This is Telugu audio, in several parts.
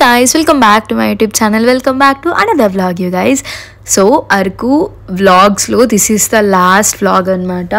guys, welcome back to my YouTube channel. Welcome back to another vlog, you guys. So Araku వ్లాగ్స్లో this is the last vlog అనమాట.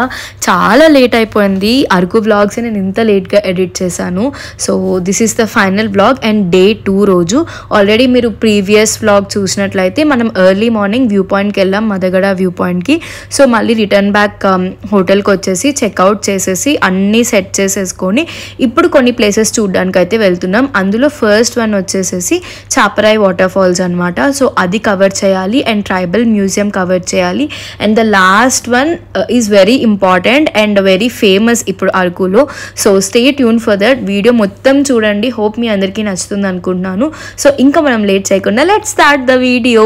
చాలా లేట్ అయిపోయింది. అరకు వ్లాగ్స్ నేను ఇంత లేట్గా ఎడిట్ చేశాను. So this is the final vlog and day 2 రోజు. ఆల్రెడీ మీరు ప్రీవియస్ వ్లాగ్ చూసినట్లయితే మనం ఎర్లీ మార్నింగ్ వ్యూ పాయింట్కి వెళ్ళాం, మదగడ వ్యూ పాయింట్కి. సో మళ్ళీ రిటర్న్ బ్యాక్ హోటల్కి వచ్చేసి చెక్అవుట్ చేసేసి అన్నీ సెట్ చేసేసుకొని ఇప్పుడు కొన్ని ప్లేసెస్ చూడడానికి అయితే వెళ్తున్నాం. అందులో ఫస్ట్ వన్ వచ్చేసేసి చాపరాయి వాటర్ ఫాల్స్ అనమాట. సో అది కవర్ చేయాలి అండ్ ట్రైబల్ మ్యూజియం కవర్ చేయాలి. And the last one is very important and very famous ఇప్పుడు అరకులో. So stay tune for that. Video మొత్తం చూడండి. హోప్ మీ అందరికీ నచ్చుతుంది అనుకుంటున్నాను. సో ఇంకా మనం లేట్ చేయకుండా let's start the video.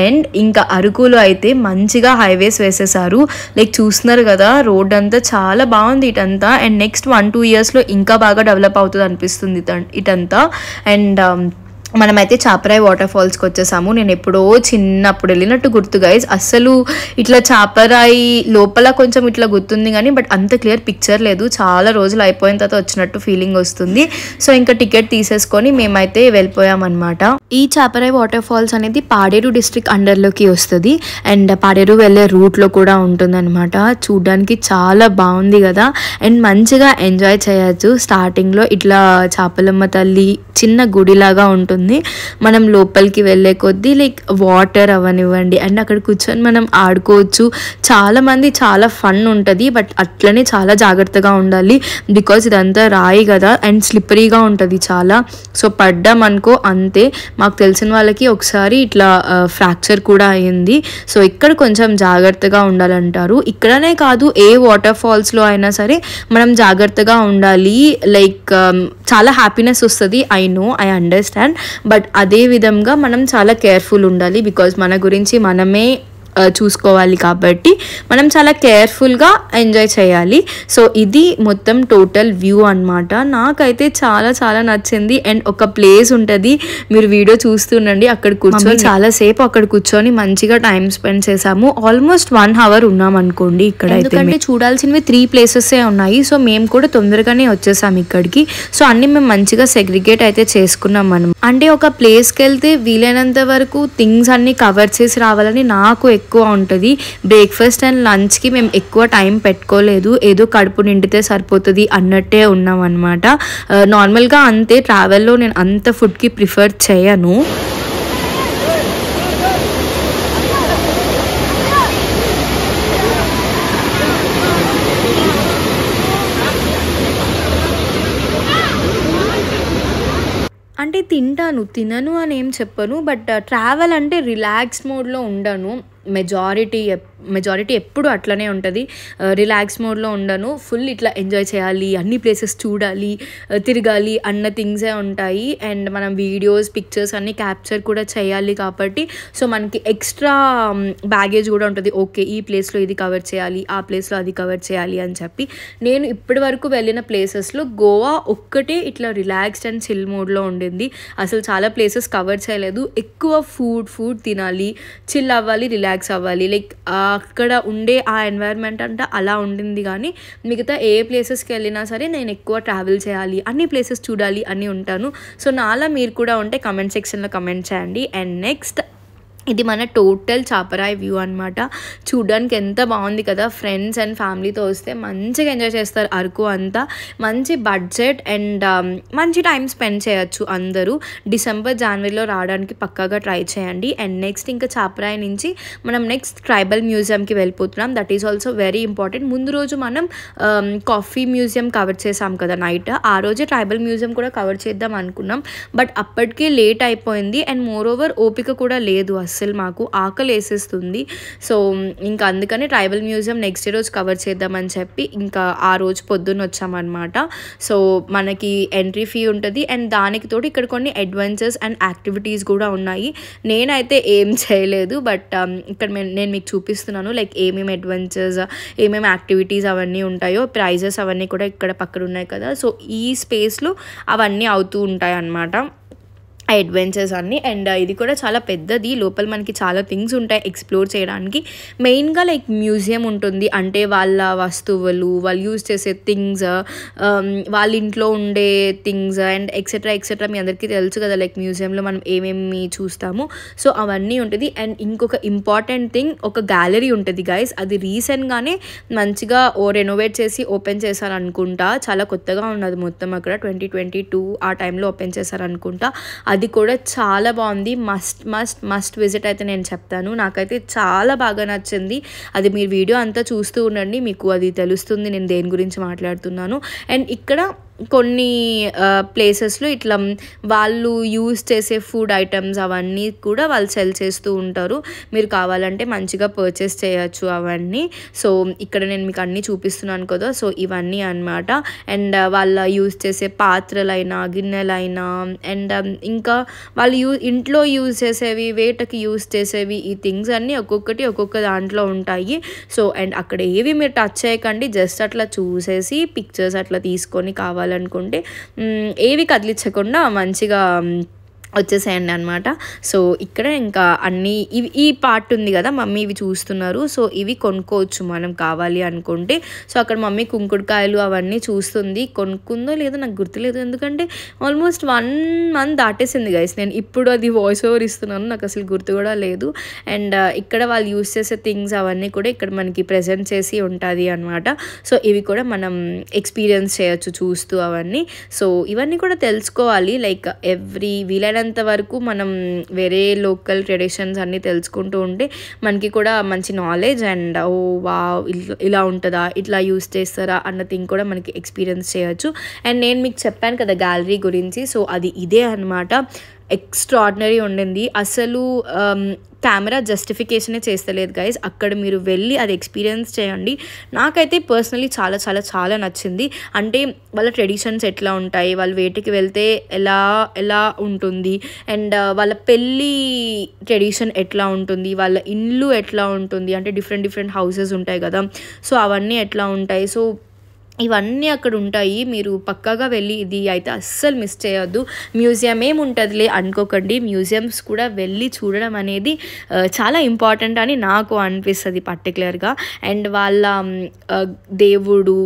And ఇంకా అరకులో అయితే మంచిగా హైవేస్ వేసేసారు. లైక్ చూస్తున్నారు కదా, రోడ్ అంతా చాలా బాగుంది ఇటంతా. అండ్ నెక్స్ట్ 1-2 ఇయర్స్లో ఇంకా బాగా డెవలప్ అవుతుంది అనిపిస్తుంది ఇటంతా. అండ్ మనమైతే చాపరాయి వాటర్ ఫాల్స్కి వచ్చేసాము. నేను ఎప్పుడో చిన్నప్పుడు వెళ్ళినట్టు గుర్తు గైజ్. అస్సలు ఇట్లా చాపరాయి లోపల కొంచెం ఇట్లా గుర్తుంది కానీ బట్ అంత క్లియర్ పిక్చర్ లేదు. చాలా రోజులు అయిపోయిన తర్వాత వచ్చినట్టు ఫీలింగ్ వస్తుంది. సో ఇంకా టికెట్ తీసేసుకొని మేమైతే వెళ్ళిపోయామన్నమాట. ఈ చాపరాయి వాటర్ ఫాల్స్ అనేది పాడేరు డిస్ట్రిక్ట్ అండర్లోకి వస్తుంది. అండ్ పాడేరు వెళ్ళే రూట్లో కూడా ఉంటుందన్నమాట. చూడ్డానికి చాలా బాగుంది కదా. అండ్ మంచిగా ఎంజాయ్ చేయొచ్చు. స్టార్టింగ్లో ఇట్లా చాపలమ్మ తల్లి చిన్న గుడిలాగా ఉంటుంది. మనం లోపలికి వెళ్ళే కొద్దీ లైక్ వాటర్ అవనివ్వండి అండ్ అక్కడ కూర్చొని మనం ఆడుకోవచ్చు. చాలామంది చాలా ఫన్ ఉంటుంది బట్ అట్లనే చాలా జాగ్రత్తగా ఉండాలి. బికాజ్ ఇదంతా రాయి కదా అండ్ స్లిప్పరీగా ఉంటుంది చాలా. సో పడ్డామనుకో అంతే. మాకు తెలిసిన వాళ్ళకి ఒకసారి ఇట్లా ఫ్రాక్చర్ కూడా అయ్యింది. సో ఇక్కడ కొంచెం జాగ్రత్తగా ఉండాలంటారు. ఇక్కడనే కాదు, ఏ వాటర్ ఫాల్స్లో అయినా సరే మనం జాగ్రత్తగా ఉండాలి. లైక్ చాలా హ్యాపీనెస్ వస్తుంది. I know, I understand. But అదే విధంగా మనం చాలా కేర్ఫుల్ ఉండాలి. బికాజ్ మన గురించి మనమే చూసుకోవాలి కాబట్టి మనం చాలా కేర్ఫుల్గా ఎంజాయ్ చేయాలి. సో ఇది మొత్తం టోటల్ వ్యూ అనమాట. నాకైతే చాలా చాలా నచ్చింది. అండ్ ఒక ప్లేస్ ఉంటుంది, మీరు వీడియో చూస్తుండండి. అక్కడ కూర్చొని చాలాసేపు అక్కడ కూర్చొని మంచిగా టైం స్పెండ్ చేసాము. ఆల్మోస్ట్ 1 hour ఉన్నాం అనుకోండి ఇక్కడ. ఎందుకంటే చూడాల్సినవి 3 ప్లేసెసే ఉన్నాయి. సో మేము కూడా తొందరగానే వచ్చేసాము ఇక్కడికి. సో అన్ని మేము మంచిగా సెగ్రిగేట్ అయితే చేసుకున్నాం మనం. అంటే ఒక ప్లేస్కి వెళ్తే వీలైనంత వరకు థింగ్స్ అన్ని కవర్ చేసి రావాలని నాకు ఎక్కువ ఉంటుంది. బ్రేక్ఫాస్ట్ అండ్ లంచ్కి మేము ఎక్కువ టైం పెట్టుకోలేదు. ఏదో కడుపు నిండితే సరిపోతుంది అన్నట్టే ఉన్నాం అనమాట. నార్మల్గా అంతే. ట్రావెల్లో నేను అంత ఫుడ్కి ప్రిఫర్ చేయను. అంటే తినను అని ఏం చెప్పను. బట్ ట్రావెల్ అంటే రిలాక్స్డ్ మోడ్లో ఉండను. మెజారిటీ ఎప్పుడు అట్లనే ఉంటుంది. రిలాక్స్ మోడ్లో ఉండను. ఫుల్ ఇట్లా ఎంజాయ్ చేయాలి, అన్ని ప్లేసెస్ చూడాలి, తిరగాలి అన్న థింగ్సే ఉంటాయి. అండ్ మనం వీడియోస్, పిక్చర్స్ అన్నీ క్యాప్చర్ కూడా చేయాలి కాబట్టి సో మనకి ఎక్స్ట్రా బ్యాగేజ్ కూడా ఉంటుంది. ఓకే, ఈ ప్లేస్లో ఇది కవర్ చేయాలి, ఆ ప్లేస్లో అది కవర్ చేయాలి అని చెప్పి. నేను ఇప్పటి వరకు వెళ్ళిన ప్లేసెస్లో గోవా ఒక్కటే ఇట్లా రిలాక్స్డ్ అండ్ చిల్ మోడ్లో ఉండింది. అసలు చాలా ప్లేసెస్ కవర్ చేయలేదు. ఎక్కువ ఫుడ్ తినాలి, చిల్ అవ్వాలి, రిలాక్స్ అవ్వాలి. లైక్ అక్కడ ఉండే ఆ ఎన్వైర్న్మెంట్ అంటే అలా ఉండింది. కానీ మిగతా ఏ ప్లేసెస్కి వెళ్ళినా సరే నేను ఎక్కువ ట్రావెల్ చేయాలి, అన్ని ప్లేసెస్ చూడాలి అని ఉంటాను. సో నాలా మీరు కూడా ఉంటే కమెంట్ సెక్షన్లో కమెంట్ చేయండి. అండ్ నెక్స్ట్ ఇది మన టోటల్ చాపరాయి వ్యూ అనమాట. చూడడానికి ఎంత బాగుంది కదా. ఫ్రెండ్స్ అండ్ ఫ్యామిలీతో వస్తే మంచిగా ఎంజాయ్ చేస్తారు అరకు అంతా. మంచి బడ్జెట్ అండ్ మంచి టైం స్పెండ్ చేయొచ్చు అందరూ. డిసెంబర్, జనవరిలో రావడానికి పక్కాగా ట్రై చేయండి. అండ్ నెక్స్ట్ ఇంకా చాపరాయి నుంచి మనం నెక్స్ట్ ట్రైబల్ మ్యూజియంకి వెళ్ళిపోతున్నాం. That is also very important. ముందు రోజు మనం కాఫీ మ్యూజియం కవర్ చేసాం కదా నైట్. ఆ రోజే ట్రైబల్ మ్యూజియం కూడా కవర్ చేద్దాం అనుకున్నాం. బట్ అప్పటికే లేట్ అయిపోయింది. అండ్ మోర్ ఓవర్ ఓపిక కూడా లేదు. అసలు మాకు ఆకలి వేసేస్తుంది. సో ఇంకా అందుకని ట్రైబల్ మ్యూజియం నెక్స్ట్ రోజు కవర్ చేద్దామని చెప్పి ఇంకా ఆ రోజు పొద్దున్న వచ్చామన్నమాట. సో మనకి ఎంట్రీ ఫీ ఉంటుంది. అండ్ దానికి తోడు ఇక్కడ కొన్ని అడ్వెంచర్స్ అండ్ యాక్టివిటీస్ కూడా ఉన్నాయి. నేనైతే ఏం చేయలేదు బట్ ఇక్కడ నేను మీకు చూపిస్తున్నాను లైక్ ఏమేమి అడ్వెంచర్స్, ఏమేమి యాక్టివిటీస్ అవన్నీ ఉంటాయో. ప్రైజెస్ అవన్నీ కూడా ఇక్కడ పక్కన ఉన్నాయి కదా. సో ఈ స్పేస్లో అవన్నీ అవుతూ ఉంటాయి అన్నమాట. అడ్వెంచర్స్ అన్నీ. అండ్ ఇది కూడా చాలా పెద్దది, లోపల మనకి చాలా థింగ్స్ ఉంటాయి ఎక్స్ప్లోర్ చేయడానికి. మెయిన్గా లైక్ మ్యూజియం ఉంటుంది, అంటే వాళ్ళ వస్తువులు, వాళ్ళు యూజ్ చేసే థింగ్స్, వాళ్ళ ఇంట్లో ఉండే థింగ్స్ అండ్ ఎక్సెట్రా మీ అందరికీ తెలుసు కదా లైక్ మ్యూజియంలో మనం ఏమేమి చూస్తాము. సో అవన్నీ ఉంటుంది. అండ్ ఇంకొక ఇంపార్టెంట్ థింగ్, ఒక గ్యాలరీ ఉంటుంది గైస్. అది రీసెంట్గానే మంచిగా రెనోవేట్ చేసి ఓపెన్ చేశారనుకుంటా. చాలా కొత్తగా ఉన్నది మొత్తం, అక్కడ 2022 ఆ టైంలో ఓపెన్ చేశారనుకుంటా. అది కూడా చాలా బాగుంది. మస్ట్ విజిట్ అయితే నేను చెప్తాను. నాకైతే చాలా బాగా నచ్చింది. అది మీరు వీడియో అంతా చూస్తూ ఉండండి, మీకు అది తెలుస్తుంది నేను దేని గురించి మాట్లాడుతున్నాను. అండ్ ఇక్కడ కొన్ని ప్లేసెస్లో ఇట్లా వాళ్ళు యూజ్ చేసే ఫుడ్ ఐటమ్స్ అవన్నీ కూడా వాళ్ళు సెల్ చేస్తూ ఉంటారు. మీరు కావాలంటే మంచిగా పర్చేస్ చేయొచ్చు అవన్నీ. సో ఇక్కడ నేను మీకు అన్నీ చూపిస్తున్నాను కదా. సో ఇవన్నీ అన్నమాట. అండ్ వాళ్ళ యూజ్ చేసే పాత్రలైనా గిన్నెలైనా అండ్ ఇంకా వాళ్ళు ఇంట్లో యూజ్ చేసేవి, వేటకి యూజ్ చేసేవి, ఈ థింగ్స్ అన్నీ ఒక్కొక్కటి ఒక్కొక్క దాంట్లో ఉంటాయి. సో అండ్ అక్కడ ఏవి మీరు టచ్ చేయకండి, జస్ట్ అట్లా చూసేసి పిక్చర్స్ అట్లా తీసుకొని కావాలనుకుంటే ఏవి కదిలించకుండా మంచిగా వచ్చేసేయండి అనమాట. సో ఇక్కడ ఇంకా అన్నీ ఈ పార్ట్ ఉంది కదా, మమ్మీ ఇవి చూస్తున్నారు. సో ఇవి కొనుక్కోవచ్చు మనం కావాలి అనుకుంటే. సో అక్కడ మమ్మీ కుంకుడుకాయలు అవన్నీ చూస్తుంది. కొనుక్కుందో లేదో నాకు గుర్తులేదు, ఎందుకంటే ఆల్మోస్ట్ 1 month దాటేసింది గైస్. నేను ఇప్పుడు అది వాయిస్ ఓవర్ ఇస్తున్నాను, నాకు అసలు గుర్తు కూడా లేదు. అండ్ ఇక్కడ వాళ్ళు యూస్ చేసే థింగ్స్ అవన్నీ కూడా ఇక్కడ మనకి ప్రజెంట్ చేసి ఉంటుంది అనమాట. సో ఇవి కూడా మనం ఎక్స్పీరియన్స్ చేయొచ్చు చూస్తూ అవన్నీ. సో ఇవన్నీ కూడా తెలుసుకోవాలి, లైక్ వీలైనంత వరకు మనం వేరే లోకల్ ట్రెడిషన్స్ అన్నీ తెలుసుకుంటూ ఉంటే మనకి కూడా మంచి నాలెడ్జ్ అండ్ ఇలా ఉంటుందా, ఇట్లా యూస్ చేస్తారా అన్న థింగ్ కూడా మనకి ఎక్స్పీరియన్స్ చేయొచ్చు. అండ్ నేను మీకు చెప్పాను కదా గ్యాలరీ గురించి, సో అది ఇదే అనమాట. ఎక్స్ట్రాడినరీ ఉండింది అసలు. కెమెరా జస్టిఫికేషనే చేస్తలేదు గైస్, అక్కడ మీరు వెళ్ళి అది ఎక్స్పీరియన్స్ చేయండి. నాకైతే పర్సనలీ చాలా చాలా చాలా నచ్చింది. అంటే వాళ్ళ ట్రెడిషన్స్ ఎట్లా ఉంటాయి, వాళ్ళు వేటికి వెళ్తే ఎలా ఉంటుంది, అండ్ వాళ్ళ పెళ్ళి ట్రెడిషన్ ఎట్లా ఉంటుంది, వాళ్ళ ఇల్లు ఎట్లా ఉంటుంది, అంటే డిఫరెంట్ హౌసెస్ ఉంటాయి కదా, సో అవన్నీ ఎట్లా ఉంటాయి. సో ఇవన్నీ అక్కడ ఉంటాయి, మీరు పక్కాగా వెళ్ళి ఇది అయితే అస్సలు మిస్ చేయొద్దు. మ్యూజియం ఏముంటుందిలే అనుకోకండి, మ్యూజియంస్ కూడా వెళ్ళి చూడడం అనేది చాలా ఇంపార్టెంట్ అని నాకు అనిపిస్తుంది పర్టికులర్గా. అండ్ వాళ్ళ దేవుడు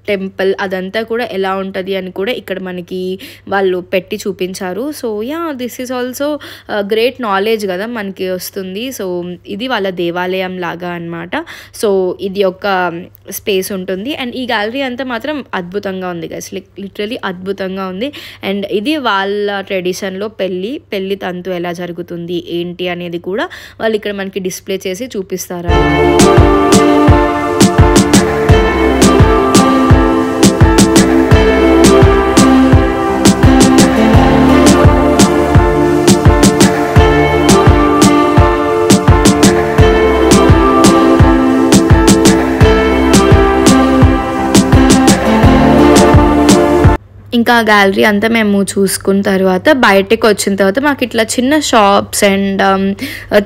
టెంపుల్ అదంతా కూడా ఎలా ఉంటుంది అని కూడా ఇక్కడ మనకి వాళ్ళు పెట్టి చూపించారు. So this is also great knowledge కదా మనకి వస్తుంది. సో ఇది వాళ్ళ దేవాలయం లాగా అనమాట. సో ఇది ఒక స్పేస్ ఉంటుంది. అండ్ ఈ గ్యాలరీ అంతా మాత్రం అద్భుతంగా ఉంది గైస్, లిటరలీ అద్భుతంగా ఉంది. అండ్ ఇది వాళ్ళ ట్రెడిషన్లో పెళ్ళి తంతు ఎలా జరుగుతుంది ఏంటి అనేది కూడా వాళ్ళు ఇక్కడ మనకి డిస్ప్లే చేసి చూపిస్తారు. ఇంకా గ్యాలరీ అంతా మేము చూసుకున్న తర్వాత బయటకు వచ్చిన తర్వాత మాకు ఇట్లా చిన్న షాప్స్ అండ్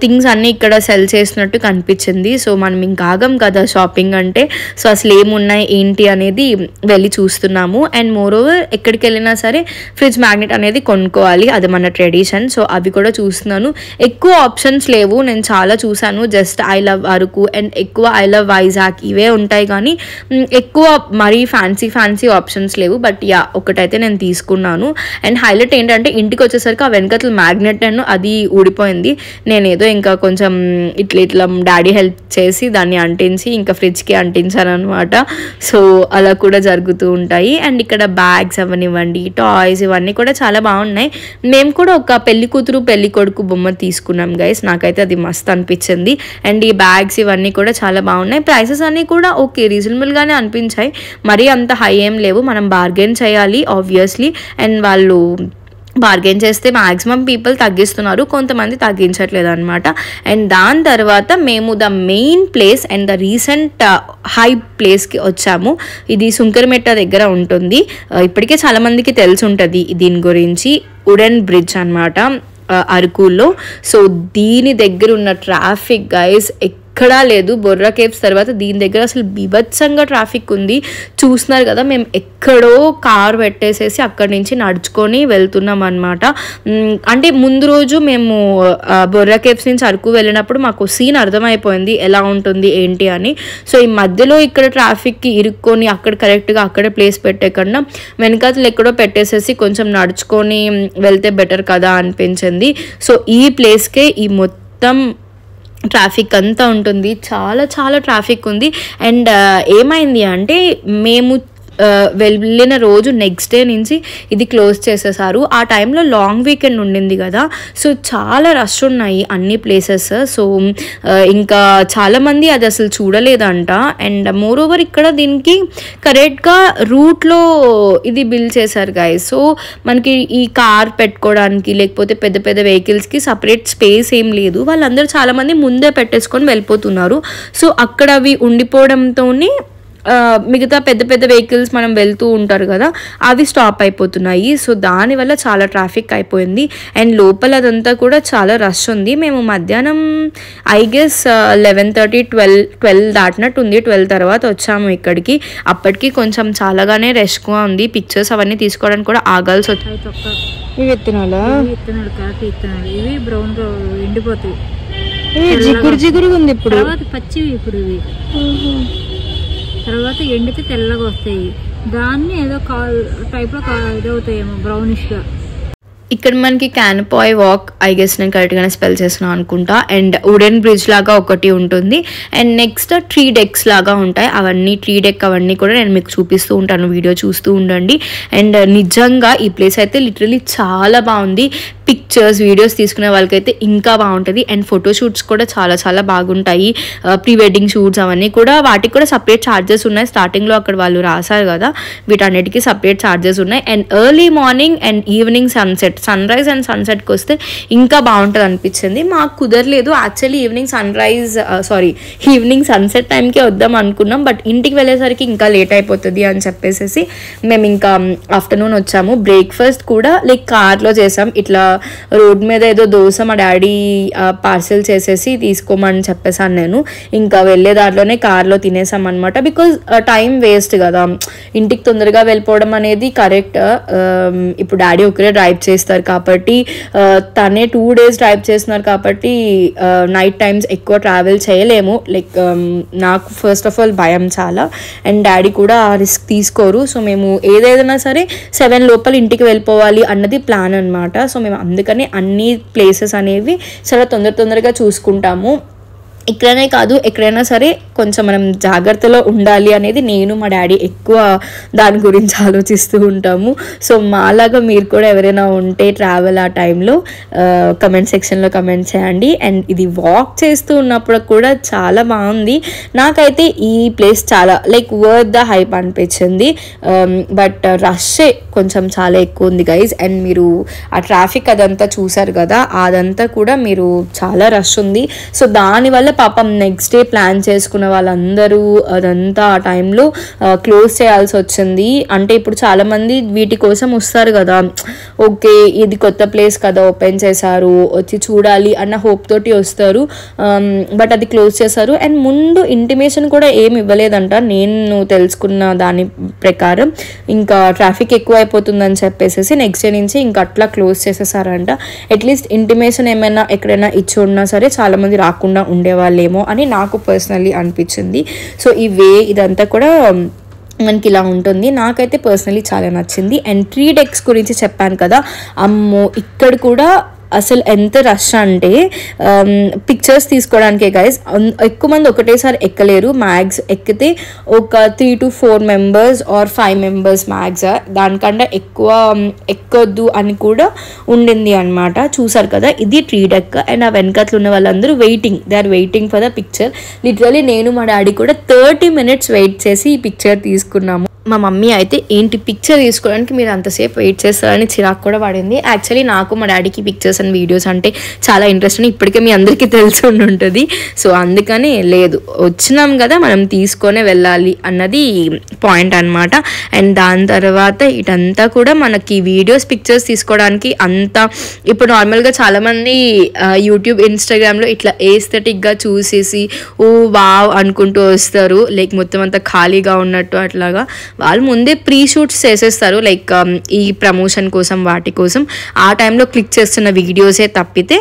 థింగ్స్ అన్నీ ఇక్కడ సెల్ చేసినట్టు కనిపించింది. సో మనం ఇంకా ఆగం కదా షాపింగ్ అంటే, సో అసలు ఏమున్నాయి ఏంటి అనేది వెళ్ళి చూస్తున్నాము. అండ్ మోరోవర్ ఎక్కడికి వెళ్ళినా సరే ఫ్రిడ్జ్ మ్యాగ్నెట్ అనేది కొనుక్కోవాలి, అది మన ట్రెడిషన్. సో అవి కూడా చూస్తున్నాను. ఎక్కువ ఆప్షన్స్ లేవు, నేను చాలా చూసాను. Just I love Araku and ఎక్కువ ఐ లవ్ వైజాగ్ ఇవే ఉంటాయి, కానీ ఎక్కువ మరీ ఫ్యాన్సీ ఆప్షన్స్ లేవు. బట్ ఒకటైతే నేను తీసుకున్నాను. అండ్ హైలైట్ ఏంటంటే ఇంటికి వచ్చేసరికి ఆ వెనకట్ల మ్యాగ్నెట్ అది ఊడిపోయింది. నేను ఏదో ఇంకా కొంచెం ఇట్లా డాడీ హెల్ప్ చేసి దాన్ని అంటించి ఇంకా ఫ్రిడ్జ్కి అంటించాను అనమాట. సో అలా కూడా జరుగుతూ ఉంటాయి. అండ్ ఇక్కడ బ్యాగ్స్ అవనివ్వండి, టాయ్స్ ఇవన్నీ కూడా చాలా బాగున్నాయి. మేము కూడా ఒక పెళ్లి కూతురు పెళ్లి కొడుకు బొమ్మ తీసుకున్నాం గైస్, నాకైతే అది మస్త్ అనిపించింది. అండ్ ఈ బ్యాగ్స్ ఇవన్నీ కూడా చాలా బాగున్నాయి. ప్రైసెస్ అన్నీ కూడా ఓకే రీజనబుల్గానే అనిపించాయి, మరీ అంత హై ఏం లేవు. మనం బార్గెన్ చేయాలి ఆబ్వియస్లీ. అండ్ వాళ్ళు బార్గెన్ చేస్తే మ్యాక్సిమం పీపుల్ తగ్గిస్తున్నారు, కొంతమంది తగ్గించట్లేదు అనమాట. అండ్ దాని తర్వాత మేము the main place and the recent high ప్లేస్కి వచ్చాము. ఇది సుంకరమెట్ట దగ్గర ఉంటుంది. ఇప్పటికే చాలామందికి తెలిసి ఉంటుంది దీని గురించి. వుడెన్ బ్రిడ్జ్ అనమాట అరకులో. సో దీని దగ్గర ఉన్న ట్రాఫిక్ గైస్ ఎక్కడా లేదు. బొర్రా కేవ్స్ తర్వాత దీని దగ్గర అసలు బీభత్సంగా ట్రాఫిక్ ఉంది. చూస్తున్నారు కదా, మేము ఎక్కడో కార్ పెట్టేసేసి అక్కడి నుంచి నడుచుకొని వెళ్తున్నాం అనమాట. అంటే ముందు రోజు మేము బొర్రా కేవ్స్ నుంచి అరకు వెళ్ళినప్పుడు మాకు సీన్ అర్థమైపోయింది ఎలా ఉంటుంది ఏంటి అని. సో ఈ మధ్యలో ఇక్కడ ట్రాఫిక్కి ఇరుక్కొని అక్కడ కరెక్ట్గా అక్కడే ప్లేస్ పెట్టే కన్నా వెనకాతలు ఎక్కడో పెట్టేసేసి కొంచెం నడుచుకొని వెళ్తే బెటర్ కదా అనిపించింది. సో ఈ ప్లేస్కే ఈ మొత్తం ట్రాఫిక్ అంతా ఉంటుంది. చాలా చాలా ట్రాఫిక్ ఉంది. అండ్ ఏమైంది అంటే మేము వెళ్ళిన రోజు నెక్స్ట్ డే నుంచి ఇది క్లోజ్ చేసేసారు. ఆ టైంలో లాంగ్ వీకెండ్ ఉండింది కదా, సో చాలా రష్ ఉన్నాయి అన్ని ప్లేసెస్. సో ఇంకా చాలామంది అది అసలు చూడలేదంట. అండ్ మోర్ ఓవర్ ఇక్కడ దీనికి కరెక్ట్గా రూట్లో ఇది బిల్డ్ చేశారు గైస్. సో మనకి ఈ కార్ పెట్టుకోవడానికి లేకపోతే పెద్ద పెద్ద వెహికల్స్కి సపరేట్ స్పేస్ ఏం లేదు. వాళ్ళందరూ చాలామంది ముందే పెట్టేసుకొని వెళ్ళిపోతున్నారు. సో అక్కడ అవి ఉండిపోవడంతో మిగతా పెద్ద పెద్ద వెహికల్స్ మనం వెళ్తూ ఉంటారు కదా, అవి స్టాప్ అయిపోతున్నాయి. సో దానివల్ల చాలా ట్రాఫిక్ అయిపోయింది. అండ్ లోపల అదంతా కూడా చాలా రష్ ఉంది. మేము మధ్యాహ్నం ఐ గెస్ 11:30 12 దాటినట్టు ఉంది. 12 తర్వాత వచ్చాము ఇక్కడికి. అప్పటికి కొంచెం చాలాగానే రష్గా ఉంది. పిక్చర్స్ అవన్నీ తీసుకోవడానికి కూడా ఆగాల్సి వచ్చాయి. ఇవి విత్తనాలు కాఫీ విత్తనాలు, ఇవి బ్రౌన్ ఎండిపోతాయి, జిగురు జిగురుగా ఉంది. ఇప్పుడు పచ్చివి, ఇప్పుడు ఇవి తర్వాత ఎండితే తెల్లగా వస్తాయి. దాన్ని ఏదో టైప్లో ఇదవుతాయేమో బ్రౌనిష్గా. ఇక్కడ మనకి క్యానపాయ్ వాక్, ఐ గెస్ నేను కరెక్ట్గానే స్పెల్ చేస్తున్నాను అనుకుంటా. అండ్ వుడెన్ బ్రిడ్జ్ లాగా ఒకటి ఉంటుంది. అండ్ నెక్స్ట్ 3 డెక్స్ లాగా ఉంటాయి. అవన్నీ 3 డెక్ అవన్నీ కూడా నేను మీకు చూపిస్తూ ఉంటాను, వీడియో చూస్తూ ఉండండి. అండ్ నిజంగా ఈ ప్లేస్ అయితే లిటరలీ చాలా బాగుంది. పిక్చర్స్ వీడియోస్ తీసుకునే వాళ్ళకైతే ఇంకా బాగుంటుంది. అండ్ ఫోటోషూట్స్ కూడా చాలా చాలా బాగుంటాయి. ప్రీ వెడ్డింగ్ షూట్స్ అవన్నీ కూడా, వాటికి కూడా సపరేట్ ఛార్జెస్ ఉన్నాయి. స్టార్టింగ్లో అక్కడ వాళ్ళు రాశారు కదా, వీటన్నిటికీ సపరేట్ ఛార్జెస్ ఉన్నాయి. And early morning and evening sunset, sunrise and సన్సెట్కి వస్తే ఇంకా బాగుంటుంది అనిపించింది. మాకు కుదరలేదు యాక్చువల్లీ ఈవినింగ్ సన్సెట్ టైంకే వద్దాం అనుకున్నాం. బట్ ఇంటికి వెళ్ళేసరికి ఇంకా లేట్ అయిపోతుంది అని చెప్పేసి మేము ఇంకా ఆఫ్టర్నూన్ వచ్చాము. బ్రేక్ఫాస్ట్ కూడా లైక్ కార్లో చేసాం. ఇట్లా రోడ్ మీద ఏదో దోశ మా డాడీ పార్సెల్ చేసేసి తీసుకోమని చెప్పేసాను నేను. ఇంకా వెళ్ళే దాంట్లోనే కార్లో తినేసాం అనమాట. బికాజ్ టైం వేస్ట్ కదా, ఇంటికి తొందరగా వెళ్ళిపోవడం అనేది కరెక్ట్. ఇప్పుడు డాడీ ఒకరే డ్రైవ్ చేస్తారు కాబట్టి, తనే 2 days డ్రైవ్ చేస్తున్నారు కాబట్టి నైట్ టైమ్స్ ఎక్కువ ట్రావెల్ చేయలేము. లైక్ నాకు ఫస్ట్ ఆఫ్ ఆల్ భయం చాలా, అండ్ డాడీ కూడా ఆ రిస్క్ తీసుకోరు. సో మేము ఏదైనా సరే 7 లోపల ఇంటికి వెళ్ళిపోవాలి అన్నది ప్లాన్ అనమాట. సో మేము అందుకని అన్ని ప్లేసెస్ అనేవి చాలా తొందరగా చూసుకుంటాము. ఇక్కడనే కాదు, ఎక్కడైనా సరే కొంచెం మనం జాగ్రత్తలో ఉండాలి అనేది నేను మా డాడీ ఎక్కువ దాని గురించి ఆలోచిస్తూ ఉంటాము. సో మాలాగా మీరు కూడా ఎవరైనా ఉంటే ట్రావెల్ ఆ టైంలో కమెంట్ సెక్షన్లో కమెంట్ చేయండి. అండ్ ఇది వాక్ చేస్తూ ఉన్నప్పుడు కూడా చాలా బాగుంది. నాకైతే ఈ ప్లేస్ చాలా లైక్ వర్త్ ద హైప్ అనిపించింది. బట్ రష్ కొంచెం చాలా ఎక్కువ ఉంది గైజ్. అండ్ మీరు ఆ ట్రాఫిక్ అదంతా చూసారు కదా, అదంతా కూడా మీరు చాలా రష్ ఉంది. సో దానివల్ల పాపం నెక్స్ట్ డే ప్లాన్ చేసుకున్న వాళ్ళందరూ అదంతా ఆ టైంలో క్లోజ్ చేయాల్సి వచ్చింది. అంటే ఇప్పుడు చాలామంది వీటి కోసం వస్తారు కదా, ఓకే ఇది కొత్త ప్లేస్ కదా ఓపెన్ చేశారు వచ్చి చూడాలి అన్న హోప్ తోటి వస్తారు. బట్ అది క్లోజ్ చేశారు. అండ్ ముందు ఇంటిమేషన్ కూడా ఏమి ఇవ్వలేదంట నేను తెలుసుకున్న దాని ప్రకారం. ఇంకా ట్రాఫిక్ ఎక్కువ అయిపోతుందని చెప్పేసి నెక్స్ట్ డే నుంచి ఇంకా అట్లా క్లోజ్ చేసేసారంట. అట్లీస్ట్ ఇంటిమేషన్ ఏమైనా ఎక్కడైనా ఇచ్చి ఉన్నా సరే చాలామంది రాకుండా ఉండేవాళ్ళేమో అని నాకు పర్సనల్లీ అనిపించింది. సో ఇదంతా కూడా మనకి ఇలా ఉంటుంది. నాకైతే పర్సనలీ చాలా నచ్చింది. అండ్ 3 డెక్స్ గురించి చెప్పాను కదా, అమ్మో ఇక్కడ కూడా అసలు ఎంత రష్ అంటే పిక్చర్స్ తీసుకోవడానికే గైస్. ఎక్కువ మంది ఒకటేసారి ఎక్కలేరు. మ్యాక్స్ ఎక్కితే ఒక 3 to 4 members or 5 members max. దానికంటే ఎక్కువ ఎక్కొద్దు అని కూడా ఉండింది అనమాట. చూసారు కదా, ఇది 3 డెక్. అండ్ ఆ వెనకట్లు ఉన్న వాళ్ళందరూ they are waiting for the picture. Literally నేను మా డాడీ కూడా 30 minutes వెయిట్ చేసి ఈ పిక్చర్ తీసుకున్నాము. మా మమ్మీ అయితే ఏంటి పిక్చర్ తీసుకోవడానికి మీరు అంతసేపు వెయిట్ చేస్తారని చిరాకు కూడా పడింది. యాక్చువల్లీ నాకు మా డాడీకి పిక్చర్స్ అండ్ వీడియోస్ అంటే చాలా ఇంట్రెస్ట్ అని ఇప్పటికే మీ అందరికీ తెలిసి ఉంటుంది. సో అందుకని లేదు, వచ్చినాం కదా మనం తీసుకొనే వెళ్ళాలి అన్నది పాయింట్ అనమాట. అండ్ దాని తర్వాత ఇటంతా కూడా మనకి వీడియోస్ పిక్చర్స్ తీసుకోవడానికి అంతా ఇప్పుడు నార్మల్గా చాలామంది యూట్యూబ్ ఇన్స్టాగ్రామ్లో ఇట్లా ఏస్థెటిక్గా చూసేసి ఓ వావ్ అనుకుంటూ వస్తారు, లైక్ మొత్తం అంతా ఖాళీగా ఉన్నట్టు అట్లాగా. వాళ్ళు ముందే ప్రీ షూట్స్ చేసేస్తారు, లైక్ ఈ ప్రమోషన్ కోసం వాటి కోసం. ఆ టైంలో క్లిక్ చేస్తున్న వీడియోసే తప్పితే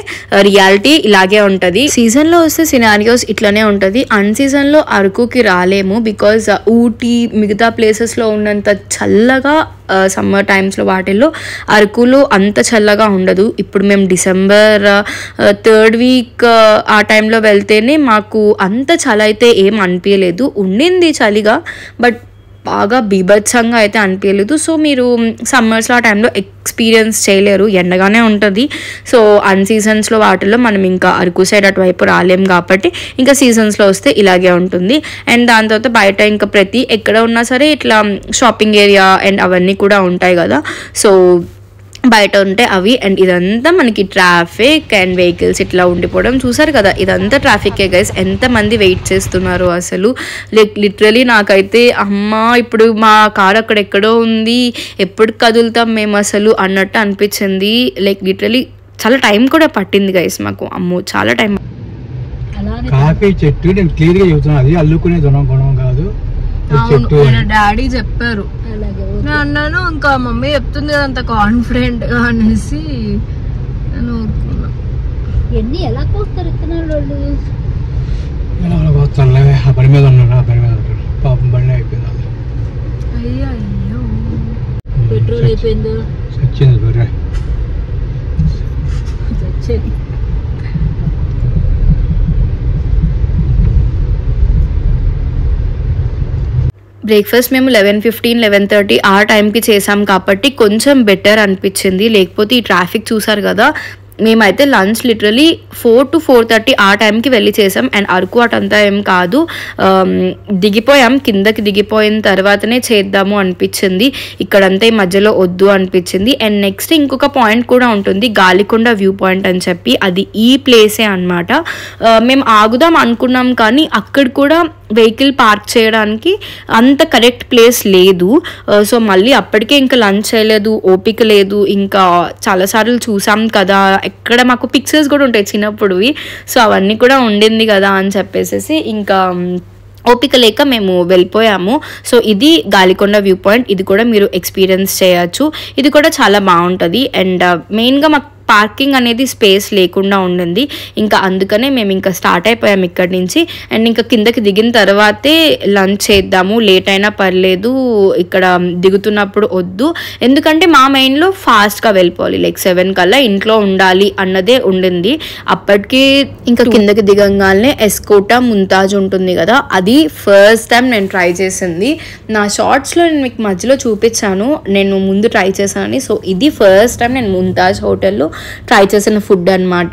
రియాలిటీ ఇలాగే ఉంటుంది. సీజన్లో వస్తే సినారియోస్ ఇట్లానే ఉంటుంది. అన్ సీజన్లో అరకుకి రాలేము బికాజ్ ఊటీ మిగతా ప్లేసెస్లో ఉన్నంత చల్లగా సమ్మర్ టైమ్స్లో వాటిల్లో అరకులో అంత చల్లగా ఉండదు. ఇప్పుడు మేము డిసెంబర్ 3rd వీక్ ఆ టైంలో వెళ్తేనే మాకు అంత చలి అయితే ఏం అనిపించలేదు. ఉండింది చలిగా, బట్ బాగా బీభత్సంగా అయితే అనిపించలేదు. సో మీరు సమ్మర్స్లో ఆ టైంలో ఎక్స్పీరియన్స్ చేయలేరు, ఎండగానే ఉంటుంది. సో అన్ సీజన్స్లో వాటిల్లో మనం ఇంకా అరకు సైడ్ అటువైపు రాలేం కాబట్టి ఇంకా సీజన్స్లో వస్తే ఇలాగే ఉంటుంది. అండ్ దాని తర్వాత బయట ఇంకా ప్రతి ఎక్కడ ఉన్నా సరే ఇట్లా షాపింగ్ ఏరియా అండ్ అవన్నీ కూడా ఉంటాయి కదా, సో బయట ఉంటే అవి. అండ్ ఇదంతా మనకి ట్రాఫిక్ అండ్ వెహికల్స్ ఇట్లా ఉండిపోవడం చూసారు కదా, ఇదంతా ట్రాఫికే గైస్. ఎంతమంది వెయిట్ చేస్తున్నారు అసలు, లైక్ లిటరలీ నాకైతే అమ్మ ఇప్పుడు మా కార్ అక్కడెక్కడో ఉంది, ఎప్పుడు కదులుతాం మేము అసలు అన్నట్టు అనిపించింది. లైక్ లిటరలీ చాలా టైం కూడా పట్టింది గైస్ మాకు, అమ్మో చాలా టైం. కాఫీ చెట్టు నేను క్లియర్గా చెబుతున్నా, అది అల్లుకునే గుణం కాదు. డాడీ చెప్పారు, నేను అన్నాను ఇంకా మమ్మీ చెప్తుంది కదా అంత కాన్ఫిడెంట్ గా అనేసి నేను ఊరుకున్నా. ఎన్ని ఎలా కోస్తారు ఇత్తనాలు వాళ్ళు ఆ పని మీద ఉన్నారు, ఆ పని మీద ఉంటారు. పాపం బండి అయిపోయింది. అయ్యో పెట్రోల్ అయిపోయిందో వచ్చింది బర్రె. బ్రేక్ఫాస్ట్ మేము 11:15, 11:30 ఆ టైంకి చేసాం కాబట్టి కొంచెం బెటర్ అనిపించింది. లేకపోతే ఈ ట్రాఫిక్ చూసారు కదా, మేమైతే లంచ్ లిటరలీ 4 to 4:30 ఆ టైంకి వెళ్ళి చేసాం. అండ్ అరకు అటంతా ఏం కాదు, దిగిపోయాం, కిందకి దిగిపోయిన తర్వాతనే చేద్దాము అనిపించింది. ఇక్కడంతా ఈ మధ్యలో వద్దు అనిపించింది. అండ్ నెక్స్ట్ ఇంకొక పాయింట్ కూడా ఉంటుంది, గాలికొండ వ్యూ పాయింట్ అని చెప్పి, అది ఈ ప్లేసే అనమాట. మేము ఆగుదాం అనుకున్నాం కానీ అక్కడ కూడా వెహికల్ పార్క్ చేయడానికి అంత కరెక్ట్ ప్లేస్ లేదు. సో మళ్ళీ అప్పటికే ఇంకా లంచ్ చేయలేదు, ఓపిక లేదు. ఇంకా చాలాసార్లు చూసాం కదా, ఎక్కడ మాకు పిక్చర్స్ కూడా ఉంటాయి చిన్నప్పుడువి, సో అవన్నీ కూడా ఉండింది కదా అని చెప్పేసి ఇంకా ఓపిక లేక మేము వెళ్ళిపోయాము. సో ఇది గాలికొండ వ్యూ పాయింట్, ఇది కూడా మీరు ఎక్స్పీరియన్స్ చేయొచ్చు. ఇది కూడా చాలా బాగుంటుంది. అండ్ మెయిన్గా మాకు పార్కింగ్ అనేది స్పేస్ లేకుండా ఉండింది, ఇంకా అందుకనే మేము ఇంకా స్టార్ట్ అయిపోయాం ఇక్కడి నుంచి. అండ్ ఇంకా కిందకి దిగిన తర్వాతే లంచ్ చేద్దాము, లేట్ అయినా పర్లేదు, ఇక్కడ దిగుతున్నప్పుడు వద్దు, ఎందుకంటే మా మైండ్లో ఫాస్ట్గా వెళ్ళిపోవాలి, లైక్ 7 కల్లా ఇంట్లో ఉండాలి అన్నదే ఉండింది. అప్పటికి ఇంకా కిందకి దిగంగానే ఎస్కోటా ముంతాజ్ ఉంటుంది కదా, అది ఫస్ట్ టైం నేను ట్రై చేసింది. నా షార్ట్స్లో నేను మీకు మధ్యలో చూపించాను, నేను ముందు ట్రై చేశానని. సో ఇది ఫస్ట్ టైం నేను ముంతాజ్ హోటల్లో ట్రై చేసిన ఫుడ్ అనమాట.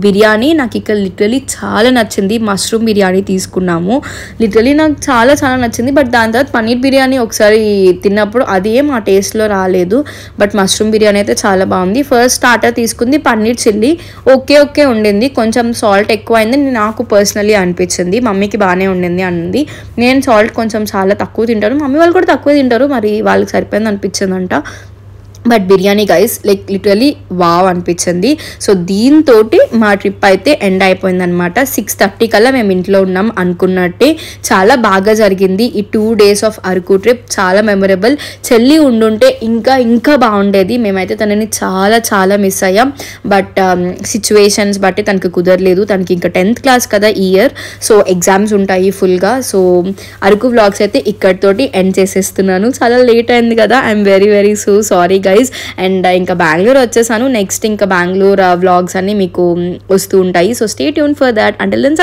బిర్యానీ నాకు ఇక్కడ లిటరలీ చాలా నచ్చింది. మష్రూమ్ బిర్యానీ తీసుకున్నాము, లిటరలీ నాకు చాలా చాలా నచ్చింది. బట్ దాని తర్వాత పన్నీర్ బిర్యానీ ఒకసారి తిన్నప్పుడు అది ఏం ఆ టేస్ట్లో రాలేదు. బట్ మష్రూమ్ బిర్యానీ అయితే చాలా బాగుంది. ఫస్ట్ స్టార్టర్ తీసుకుంది పన్నీర్ చిల్లీ, ఓకే ఉండింది, కొంచెం సాల్ట్ ఎక్కువ అయింది నాకు పర్సనలీ అనిపించింది. మమ్మీకి బాగానే ఉండింది అన్నది. నేను సాల్ట్ కొంచెం చాలా తక్కువ తింటాను, మమ్మీ వాళ్ళు కూడా తక్కువ తింటారు, మరి వాళ్ళకి సరిపోయింది అనిపించిందంట. But biryani guys like literally wow అనిపించింది. సో దీంతో మా ట్రిప్ అయితే ఎండ్ అయిపోయిందనమాట. 6:30 కల్లా మేము ఇంట్లో ఉన్నాం అనుకున్నట్టే. చాలా బాగా జరిగింది ఈ 2 days ఆఫ్ అరకు ట్రిప్, చాలా మెమరబుల్. చెల్లి ఉండుంటే ఇంకా బాగుండేది. మేమైతే తనని చాలా చాలా మిస్ అయ్యాం. బట్ సిచ్యువేషన్స్ బట్టి తనకి కుదరలేదు, తనకి ఇంకా 10th క్లాస్ కదా ఈ ఇయర్, సో ఎగ్జామ్స్ ఉంటాయి ఫుల్గా. సో అరకు వ్లాగ్స్ అయితే ఇక్కడితోటి ఎండ్ చేసేస్తున్నాను. చాలా లేట్ అయింది కదా, I'm very so sorry guys. And ఇంకా బెంగళూరు వచ్చేసాను. నెక్స్ట్ ఇంకా బెంగళూరు వ్లాగ్స్ అన్ని మీకు వస్తూ ఉంటాయి. So stay tune for that. Until then